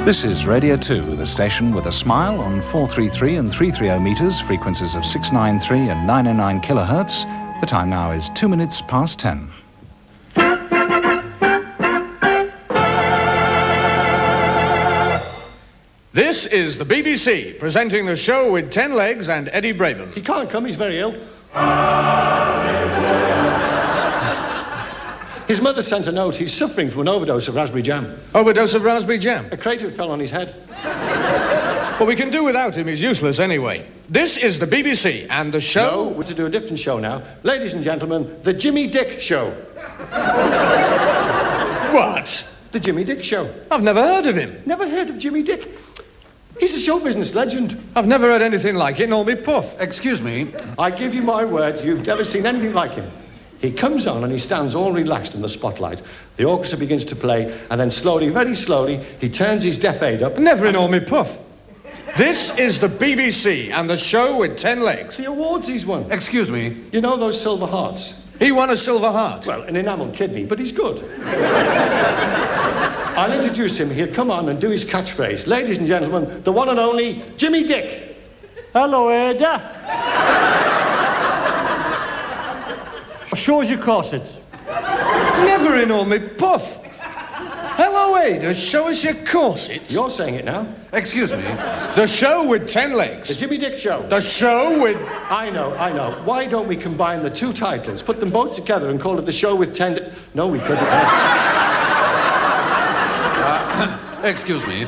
This is Radio 2, the station with a smile on 433 and 330 meters, frequencies of 693 and 909 kilohertz. The time now is 2 minutes past 10. This is the BBC, presenting the show with 10 legs and Eddie Braben. He can't come, he's very ill. His mother sent a note. He's suffering from an overdose of raspberry jam. Overdose of raspberry jam? A crate fell on his head. Well, we can do without him. He's useless anyway. This is the BBC, and the show... No, we're to do a different show now. Ladies and gentlemen, the Jimmy Dick Show. What? The Jimmy Dick Show. I've never heard of him. Never heard of Jimmy Dick? He's a show business legend. I've never heard anything like it, nor me puff. Excuse me. I give you my word, you've never seen anything like him. He comes on and he stands all relaxed in the spotlight. The orchestra begins to play, and then slowly, very slowly, he turns his deaf aid up. Never in all me puff. This is the BBC, and the show with 10 legs. The awards he's won. Excuse me. You know those silver hearts? He won a silver heart. Well, an enamel kidney, but he's good. I'll introduce him. He'll come on and do his catchphrase. Ladies and gentlemen, the one and only Jimmy Dick. Hello, Ada. Shows your corsets. Never in all me puff. Hello, Ada, show us your corsets. You're saying it now. Excuse me. The show with 10 legs. The Jimmy Dick Show. The show with... I know. Why don't we combine the two titles, put them both together and call it the show with 10... No, we couldn't. Excuse me.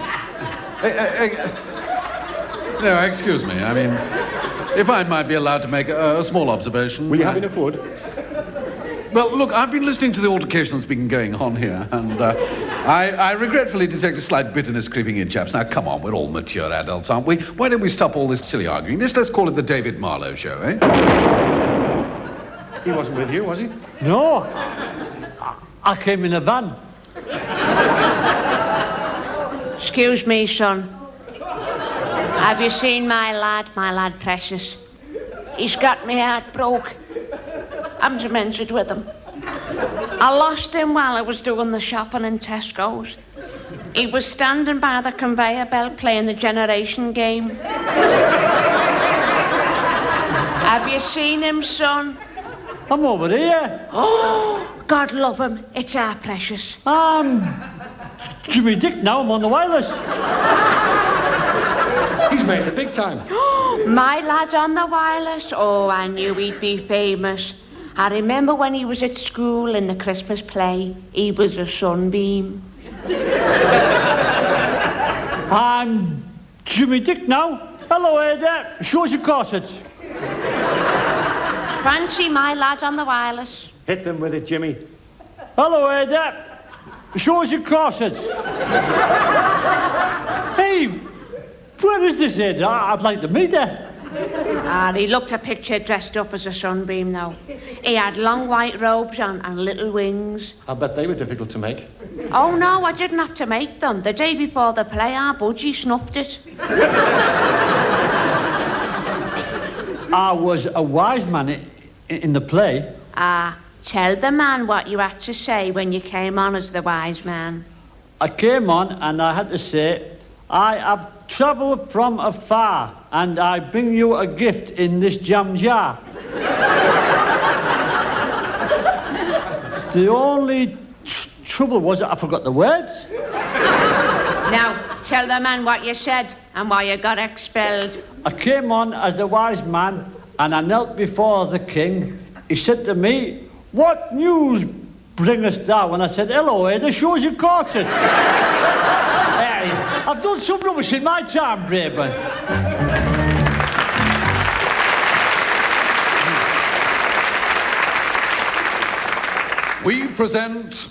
No, excuse me. I mean, if I might be allowed to make a small observation. Will you have enough wood? Well, look, I've been listening to the altercation that's been going on here, and I regretfully detect a slight bitterness creeping in, chaps. Now, come on, we're all mature adults, aren't we? Why don't we stop all this silly arguing? Let's call it the David Mahlowe show, eh? He wasn't with you, was he? No. I came in a van. Excuse me, son. Have you seen my lad Precious? He's got me heart broke. I'm demented with him. I lost him while I was doing the shopping in Tesco's. He was standing by the conveyor belt playing the generation game. Have you seen him, son? I'm over here. Oh, God love him. It's our Precious. Jimmy Dick now. I'm on the wireless. He's made it big time. My lad's on the wireless. Oh, I knew he'd be famous. I remember when he was at school in the Christmas play, he was a sunbeam. I'm Jimmy Dick now. Hello, Ada. Shows your corsets. Fancy my lad's on the wireless. Hit them with it, Jimmy. Hello, Ada. Shows your corsets. Hey, where is this, Ada? I'd like to meet her. He looked a picture dressed up as a sunbeam now. He had long white robes on and little wings. I bet they were difficult to make. Oh, no, I didn't have to make them. The day before the play, our budgie snuffed it. I was a wise man in the play. Tell the man what you had to say when you came on as the wise man. I came on and I had to say, I have travelled from afar and I bring you a gift in this jam jar. The only trouble was I forgot the words. Now, tell the man what you said and why you got expelled. I came on as the wise man and I knelt before the king. He said to me, "What news bringest thou?" And I said, "Hello, Ada, shows your corset." Hey, I've done some rubbish in my time, Braben. We present...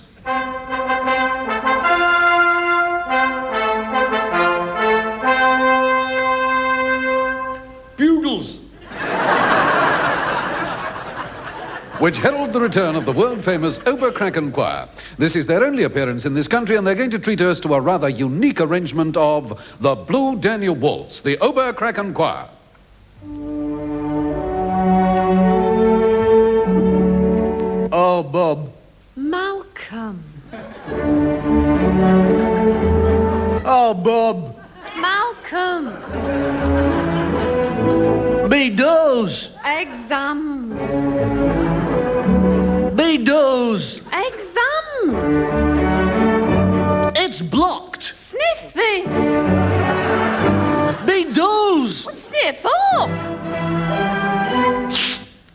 Bugles. which herald the return of the world-famous Oberkraken Choir. This is their only appearance in this country, and they're going to treat us to a rather unique arrangement of the Blue Danube Waltz, the Oberkraken Choir. Bob. Malcolm. Oh, Bob. Malcolm. Me does. Exams. Me does. Exams. It's blocked. Sniff this. Me does. Sniff up.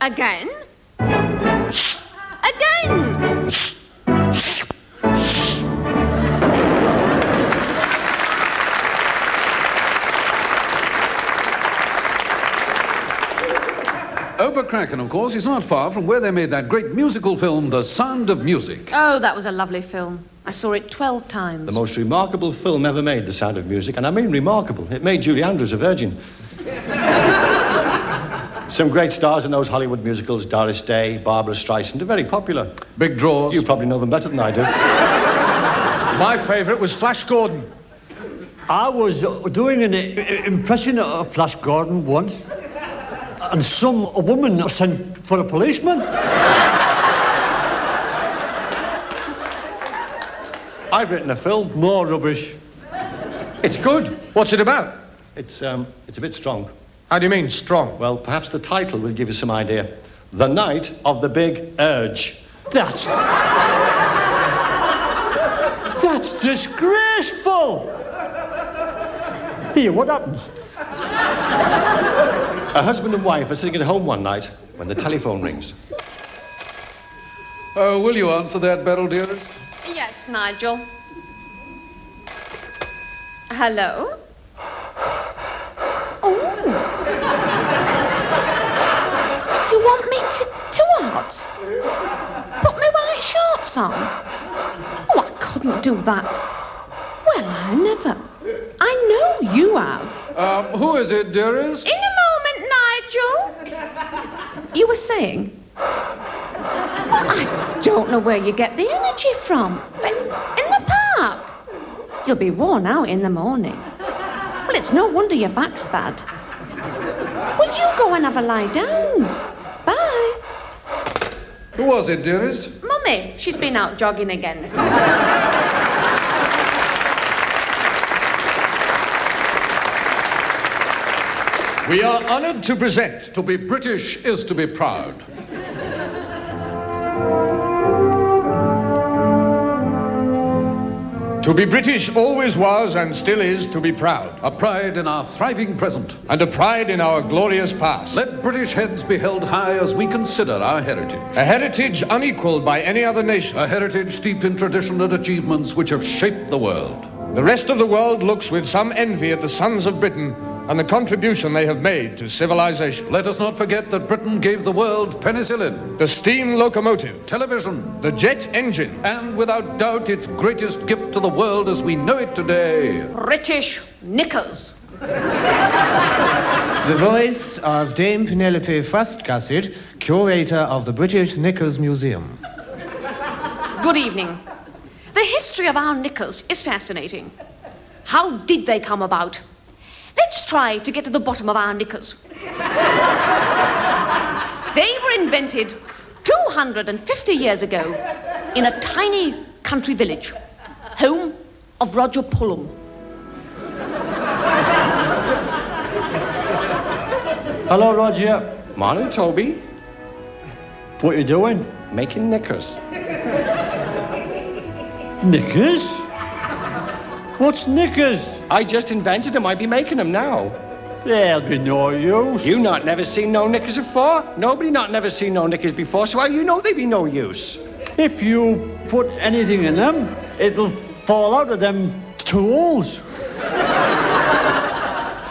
Again. Again. Oberkraken, of course, is not far from where they made that great musical film, The Sound of Music. Oh, that was a lovely film. I saw it 12 times. The most remarkable film ever made, The Sound of Music, and I mean remarkable. It made Julie Andrews a virgin. Some great stars in those Hollywood musicals, Doris Day, Barbara Streisand, are very popular. Big draws. You probably know them better than I do. My favourite was Flash Gordon. I was doing an impression of Flash Gordon once, and a woman sent for a policeman. I've written a film. More rubbish. It's good. What's it about? It's a bit strong. How do you mean, strong? Well, perhaps the title will give you some idea. The Night of the Big Urge. That's disgraceful. Here, what happened? A husband and wife are sitting at home one night when the telephone rings. Oh, will you answer that, Beryl, dearest? Yes, Nigel. Hello? Oh. You want me to what? Put my white shorts on? Oh, I couldn't do that. Well, I never. I know you have. Who is it, dearest? In a moment, Nigel. You were saying? I don't know where you get the energy from. In the park. You'll be worn out in the morning. Well, it's no wonder your back's bad. Will you go and have a lie down? Bye. Who was it, dearest? Mummy, she's been out jogging again. We are honoured to present. To be British is to be proud. To be British always was and still is to be proud. A pride in our thriving present. And a pride in our glorious past. Let British heads be held high as we consider our heritage. A heritage unequalled by any other nation. A heritage steeped in tradition and achievements which have shaped the world. The rest of the world looks with some envy at the sons of Britain and the contribution they have made to civilization. Let us not forget that Britain gave the world penicillin, The steam locomotive, television, the jet engine, and without doubt its greatest gift to the world as we know it today. British knickers. The voice of Dame Penelope Frostgossett, curator of the British Knickers Museum. Good evening. The history of our knickers is fascinating. How did they come about? Let's try to get to the bottom of our knickers. They were invented 250 years ago in a tiny country village, home of Roger Pullum. Hello, Roger. Morning, Toby. What you doing? Making knickers. Knickers? What's knickers? I just invented them. I be making them now. There'll be no use. You not never seen no knickers before? Nobody not never seen no knickers before, so how you know they be no use? If you put anything in them, it'll fall out of them tools.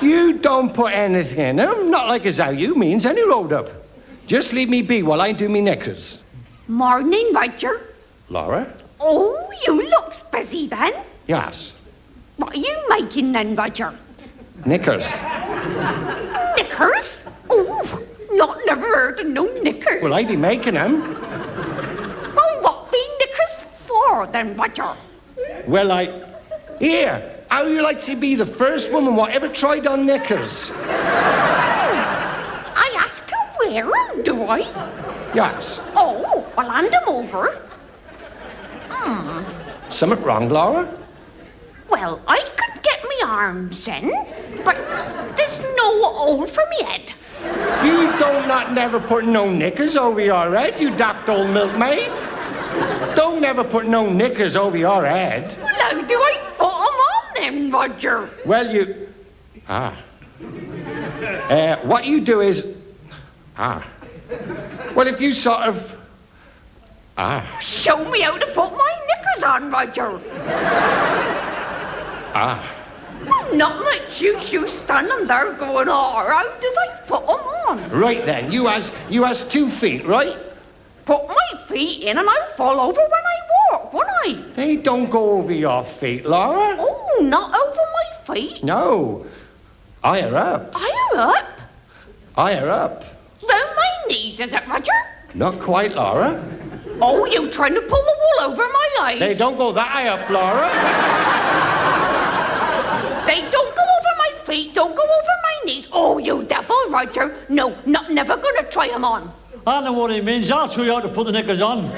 You don't put anything in them, not like as how you means any road up. Just leave me be while I do me knickers. Morning, Roger. Laura? Oh, you looks busy then. Yes. What are you making then, Roger? Knickers. Knickers? Oh, not never heard of no knickers. Well, I be making them. Well, what be knickers for then, Roger? Well, Here, how you like to be the first woman what ever tried on knickers? I asked to wear 'em, do I? Yes. Oh, Well, hand him over. Something wrong, Laura? Well, I could get me arms in, but there's no hole for me head. You don't not never put no knickers over your head, you daft old milkmaid. Don't never put no knickers over your head. Well, how do I put 'em on then, Roger? Well, what you do is... Well, if you sort of... Show me how to put my knickers on, Roger. Well, not much use you standing there going, how does I put 'em on? Right then, you has 2 feet, right? Put my feet in and I'll fall over when I walk, won't I? They don't go over your feet, Laura. Oh, not over my feet? No. Higher up. Higher up? Higher up. Round my knees, is it, Roger? Not quite, Laura. Oh, you trying to pull the wool over my eyes? They don't go that high up, Laura. They don't go over my feet, don't go over my knees. Oh, you devil, Roger. No, never gonna try 'em on. I know what he means. I'll show you how to put the knickers on.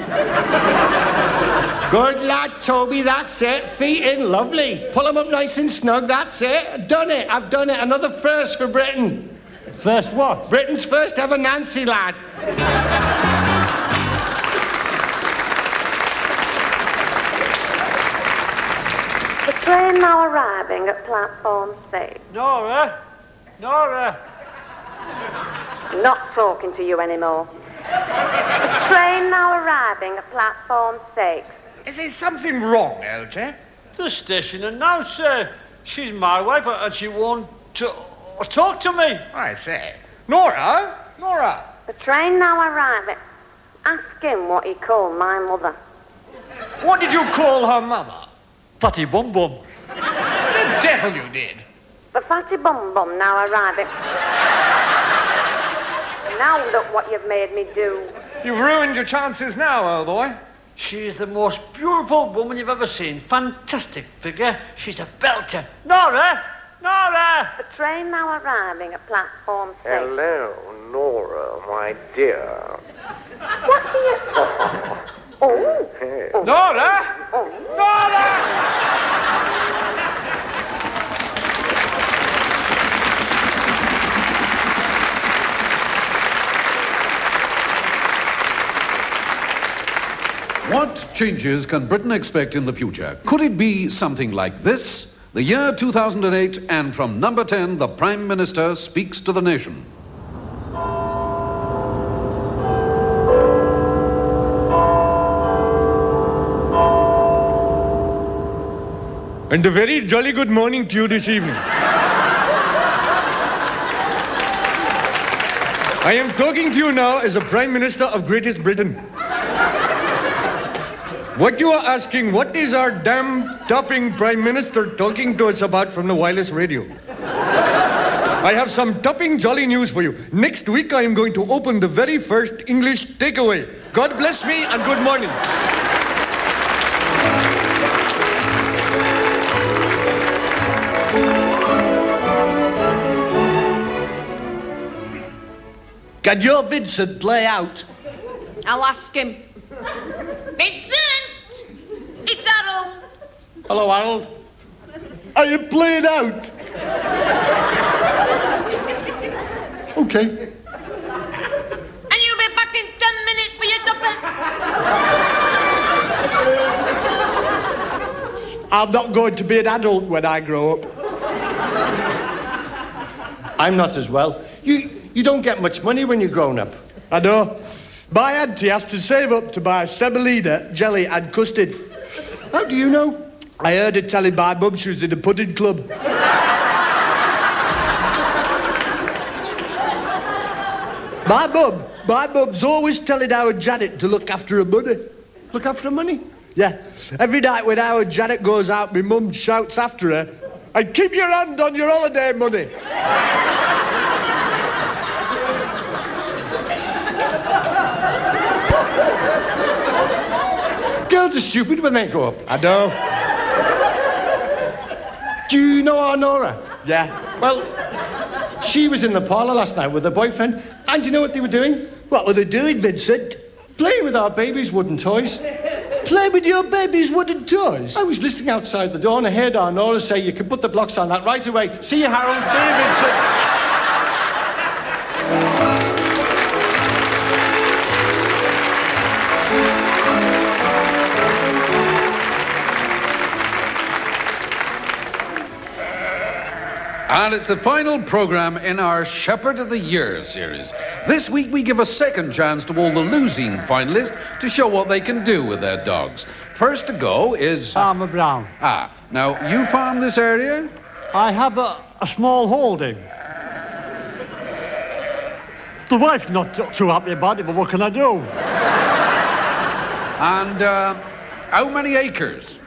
Good lad, Toby, that's it. Feet in, lovely. Pull 'em up nice and snug, that's it. Done it, I've done it. Another first for Britain. First what? Britain's first ever Nancy lad. The train now arriving at platform 6. Nora? Not talking to you anymore. The train now arriving at platform 6. Is there something wrong, Elsie? The station announcer. She's my wife and she won't talk to me. I say. Nora? The train now arriving. Ask him what he called my mother. What did you call her mother? Fatty Bum Bum. The devil you did. The fatty bum bum now arriving. Now look what you've made me do. You've ruined your chances now, old boy. She's the most beautiful woman you've ever seen. Fantastic figure. She's a belter. Nora! The train now arriving at platform 6. Hello, Nora, my dear. What do you... Oh. Hey. Nora! What changes can Britain expect in the future? Could it be something like this? The year 2008, and from number 10, the Prime Minister speaks to the nation. And a very jolly good morning to you this evening. I am talking to you now as the Prime Minister of Greatest Britain. What you are asking, what is our damn topping Prime Minister talking to us about from the wireless radio? I have some topping jolly news for you. Next week I am going to open the very first English takeaway. God bless me and good morning. Can your Vincent play out? I'll ask him. Vincent! It's Harold. Hello, Harold. Are you playing out? Okay. And you'll be back in 10 minutes for your supper. I'm not going to be an adult when I grow up. I'm not as well. You don't get much money when you're grown up. I know. My auntie has to save up to buy semolina, jelly and custard. How do you know? I heard her telling my mum she was in a pudding club. My mum's always telling our Janet to look after her money. Look after her money? Yeah. Every night when our Janet goes out, my mum shouts after her, and keep your hand on your holiday money. Girls are stupid when they grow up. I know. Do you know our Nora? Yeah. Well, she was in the parlour last night with her boyfriend, and do you know what they were doing? What were they doing, Vincent? Playing with our baby's wooden toys. Play with your baby's wooden toys? I was listening outside the door and I heard our Nora say you can put the blocks on that right away. See you, Harold Davidson. And it's the final programme in our Shepherd of the Year series. This week we give a second chance to all the losing finalists to show what they can do with their dogs. First to go is... Farmer Brown. Now, you farm this area? I have a small holding. The wife's not too happy about it, but what can I do? And how many acres?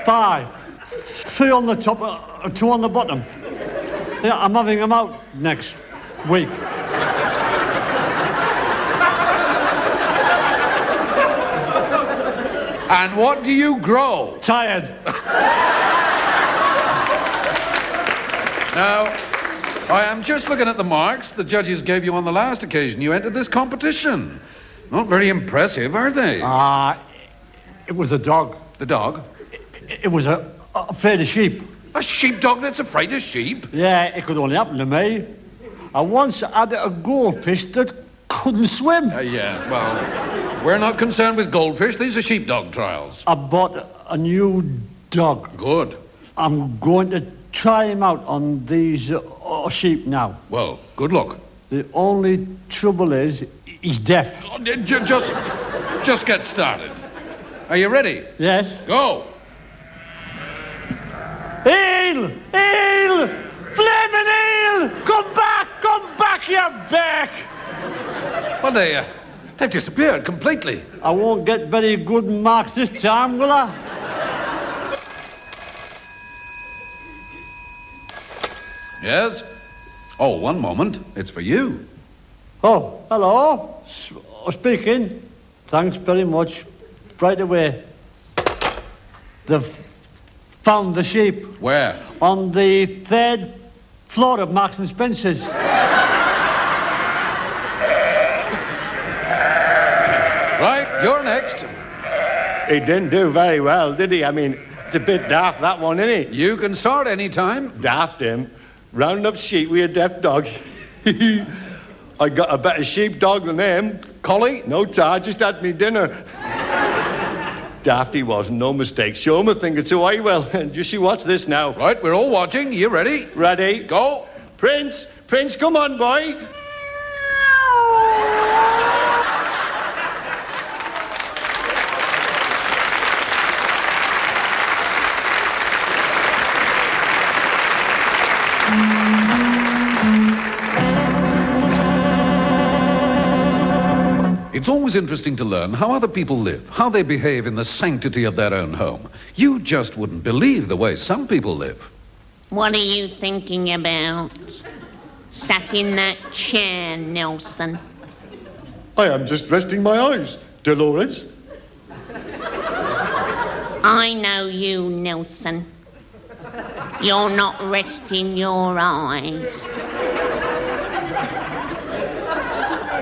5. 3 on the top, 2 on the bottom. Yeah, I'm having them out next week. And what do you grow? Tired. Now, I am just looking at the marks the judges gave you on the last occasion you entered this competition. Not very impressive, are they? It was a dog. The dog? It was afraid of sheep. A sheepdog that's afraid of sheep? Yeah, it could only happen to me. I once had a goldfish that couldn't swim. Yeah, well, we're not concerned with goldfish. These are sheepdog trials. I bought a new dog. Good. I'm going to try him out on these sheep now. Well, good luck. The only trouble is, he's deaf. Just get started. Are you ready? Yes. Go. Eel! Eel! Flaming eel! Come back, you back! Well, they've disappeared completely. I won't get very good marks this time, will I? Yes? Oh, one moment. It's for you. Oh, hello. Speaking. Thanks very much. Right away. They've found the sheep. Where? On the 3rd floor of Marks and Spencer's. Right, you're next. He didn't do very well, did he? I mean, it's a bit daft, that one, isn't it? You can start any time. Daft him. Rounding up sheep with a deaf dog. I got a better sheepdog than him. Collie? No, I just had me dinner. Daft he wasn't, no mistake. Show him a thing or two, I will. And just you watch this now. Right, we're all watching. You ready? Ready. Go. Prince, come on, boy. It's always interesting to learn how other people live, how they behave in the sanctity of their own home. You just wouldn't believe the way some people live. What are you thinking about? Sat in that chair, Nelson. I am just resting my eyes, Dolores. I know you, Nelson. You're not resting your eyes.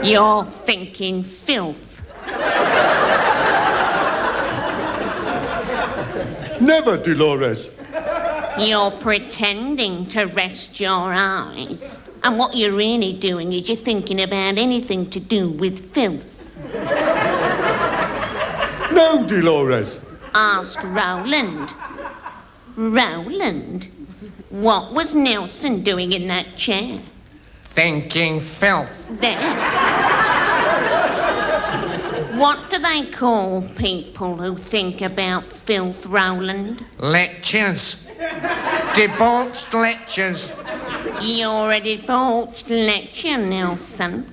You're thinking filth. Never, Dolores. You're pretending to rest your eyes. And what you're really doing is you're thinking about anything to do with filth. No, Dolores. Ask Rowland. Rowland, what was Nelson doing in that chair? Thinking filth. There. What do they call people who think about filth, Rowland? Lectures. Debauched lectures. You're a debauched lecture, Nelson.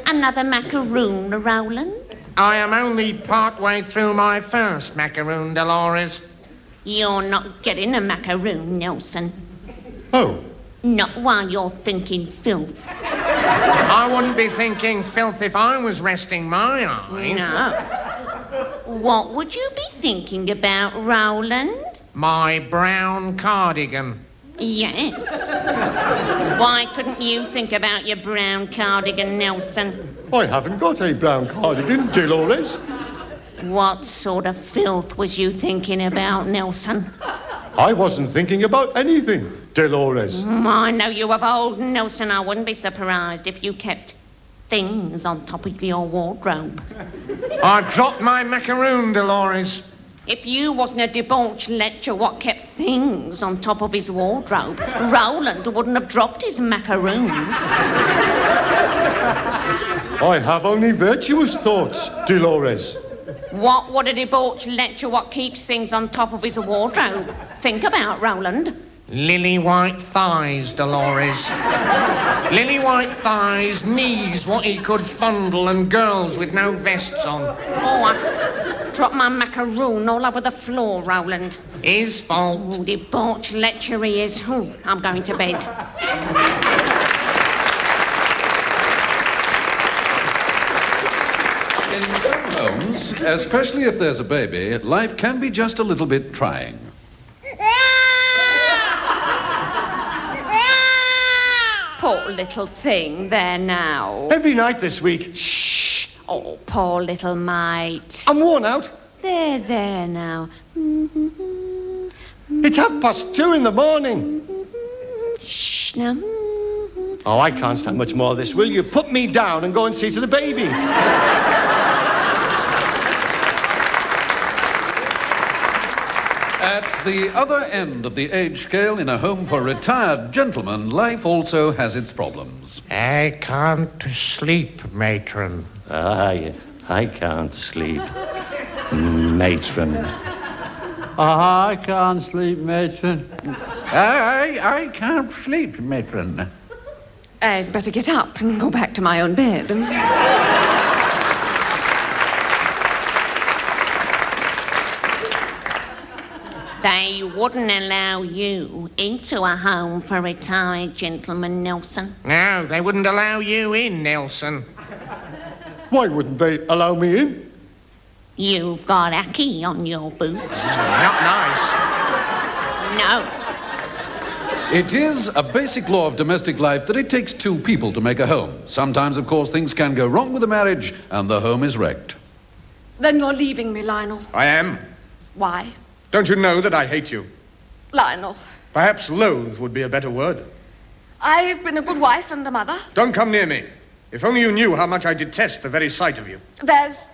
Another macaroon, Rowland? I am only part way through my first macaroon, Dolores. You're not getting a macaroon, Nelson. Oh. Not while you're thinking filth. I wouldn't be thinking filth if I was resting my eyes. No. What would you be thinking about, Rowland? My brown cardigan. Yes. Why couldn't you think about your brown cardigan, Nelson? I haven't got a brown cardigan, Dolores. What sort of filth was you thinking about, Nelson? I wasn't thinking about anything, Dolores. I know you of old, Nelson. I wouldn't be surprised if you kept things on top of your wardrobe. I dropped my macaroon, Dolores. If you wasn't a debauched lecher what kept things on top of his wardrobe, Roland wouldn't have dropped his macaroon. I have only virtuous thoughts, Dolores. What would a debauched lecher what keeps things on top of his wardrobe think about, Roland? Lily white thighs, Dolores. Lily white thighs, knees what he could fondle, and girls with no vests on. Oh, I dropped my macaroon all over the floor, Roland. His fault. Oh, debauched lecher he is. Oh, I'm going to bed. In some homes, especially if there's a baby, life can be just a little bit trying. Poor little thing there now. Every night this week. Shh. Oh, poor little mate. I'm worn out. There now. It's 2:30 in the morning. Shh, now. Oh, I can't stand much more of this. Will you put me down and go and see to the baby? At the other end of the age scale, in a home for retired gentlemen, life also has its problems. I can't sleep, matron. I can't sleep, matron. I can't sleep, matron. I can't sleep, matron. I'd better get up and go back to my own bed. They wouldn't allow you into a home for retired gentlemen, Nelson. No, they wouldn't allow you in, Nelson. Why wouldn't they allow me in? You've got ackee on your boots. Not nice. No. It is a basic law of domestic life that it takes two people to make a home. Sometimes, of course, things can go wrong with a marriage and the home is wrecked. Then you're leaving me, Lionel. I am. Why? Don't you know that I hate you? Lionel. Perhaps loathe would be a better word. I've been a good wife and a mother. Don't come near me. If only you knew how much I detest the very sight of you. There's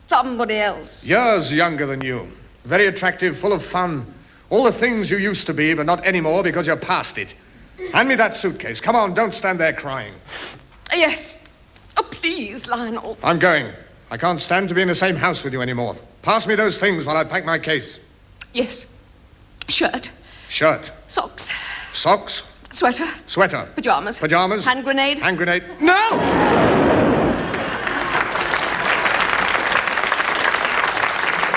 somebody else. Years younger than you. Very attractive, full of fun. All the things you used to be, but not anymore because you're past it. Hand me that suitcase. Come on, don't stand there crying. Yes. Oh, please, Lionel. I'm going. I can't stand to be in the same house with you anymore. Pass me those things while I pack my case. Yes. Shirt. Shirt. Socks. Socks. Sweater. Sweater. Pajamas. Pajamas. Hand grenade. Hand grenade. No!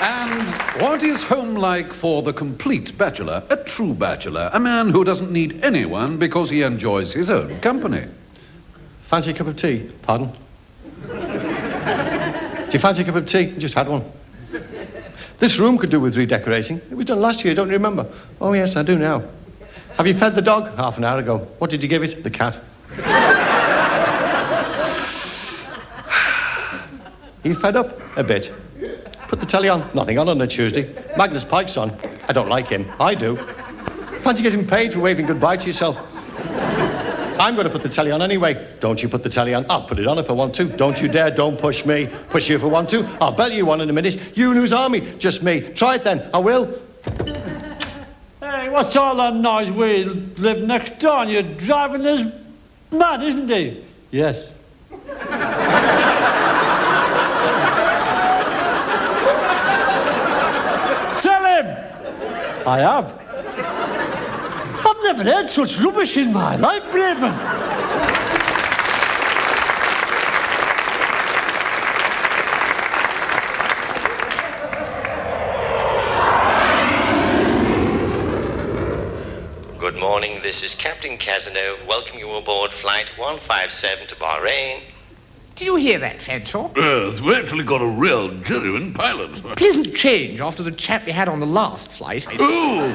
And what is home like for the complete bachelor? A true bachelor. A man who doesn't need anyone because he enjoys his own company. Fancy a cup of tea? Pardon? Do you fancy a cup of tea? Just had one. This room could do with redecorating. It was done last year, don't you remember? Oh, yes, I do now. Have you fed the dog? Half an hour ago. What did you give it? The cat. Are you fed up? A bit. Put the telly on. Nothing on a Tuesday. Magnus Pike's on. I don't like him. I do. Fancy getting paid for waving goodbye to yourself? I'm going to put the telly on anyway. Don't you put the telly on. I'll put it on if I want to. Don't you dare. Don't push me. Push you if I want to. I'll belt you one in a minute. You lose army. Just me. Try it then. I will. Hey, what's all that noise? We live next door and you're driving us mad, isn't he? Yes. Tell him! I have. I've never heard such rubbish in my life, Braben. Good morning, this is Captain Cazenove. Welcome you aboard Flight 157 to Bahrain. Did you hear that, Fenshaw? Yes, we actually got a real, genuine pilot. Pleasant change after the chap you had on the last flight. Ooh!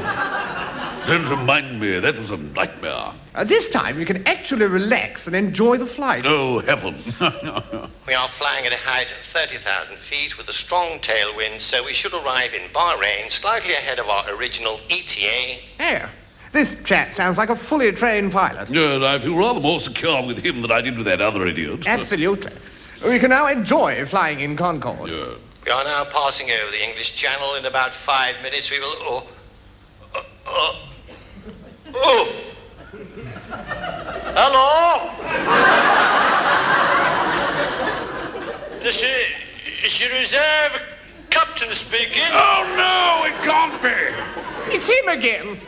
Don't remind me. That was a nightmare. This time you can actually relax and enjoy the flight. Oh, heaven. We are flying at a height of 30,000 feet with a strong tailwind, so we should arrive in Bahrain slightly ahead of our original ETA. Oh, this chap sounds like a fully trained pilot. Yes, I feel rather more secure with him than I did with that other idiot. Absolutely. We can now enjoy flying in Concorde. Yeah. We are now passing over the English Channel. In about 5 minutes we will... Hello? This is your reserve captain speaking. Oh, no, it can't be. It's him again.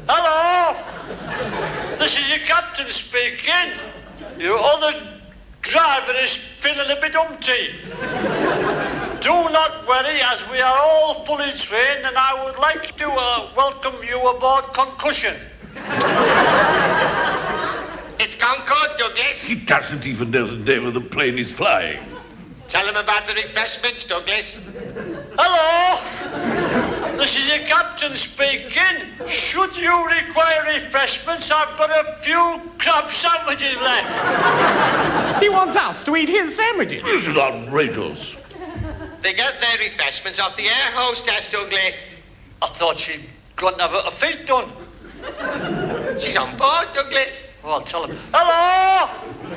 Hello? This is your captain speaking. Your other driver is feeling a bit umpty. Do not worry, as we are all fully trained, and I would like to welcome you aboard Concussion. It's Concorde, Douglas. He doesn't even know the name of the plane he's flying. Tell him about the refreshments, Douglas. Hello? This is your captain speaking. Should you require refreshments, I've got a few crab sandwiches left. He wants us to eat his sandwiches. This is outrageous. They get their refreshments off the air hostess, Douglas. I thought she'd gone to have her feet done. She's on board, Douglas. Well, I'll tell him. Hello?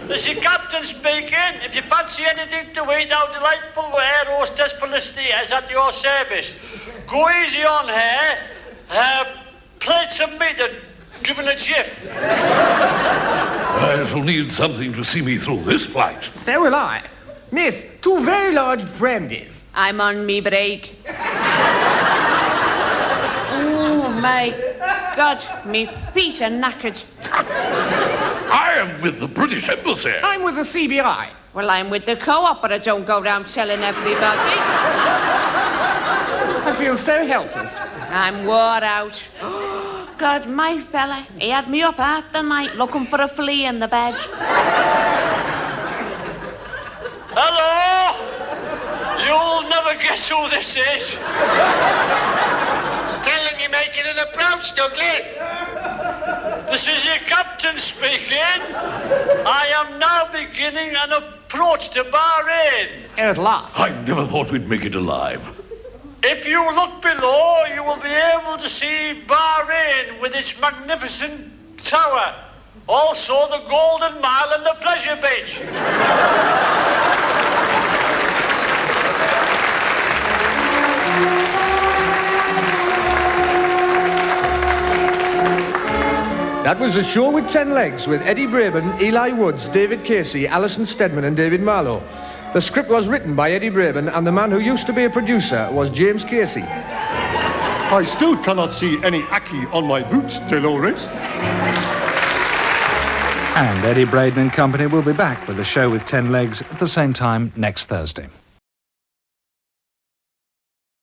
This is your captain speaking. If you fancy anything to eat, our delightful air hostess Felicity is at your service. Go easy on her. Plates of meat are given a jiff. I shall need something to see me through this flight. So will I. Miss, 2 very large brandies. I'm on me break. Oh, my God, me feet are knackered. I am with the British Embassy. I'm with the CBI. Well, I'm with the co-op, but I don't go round telling everybody. I feel so helpless. I'm wore out. God, my fella, he had me up half the night looking for a flea in the bed. Hello? You'll never guess who this is. Tell him you're making an approach, Douglas. This is your captain speaking. I am now beginning an approach to Bahrain. At last. I never thought we'd make it alive. If you look below, you will be able to see Bahrain with its magnificent tower. Also the Golden Mile and the Pleasure Beach. That was A Show with 10 Legs with Eddie Braben, Eli Woods, David Casey, Alison Steadman and David Mahlowe. The script was written by Eddie Braben and the man who used to be a producer was James Casey. I still cannot see any ackee on my boots, Dolores. And Eddie Braden and company will be back with A Show with 10 Legs at the same time next Thursday.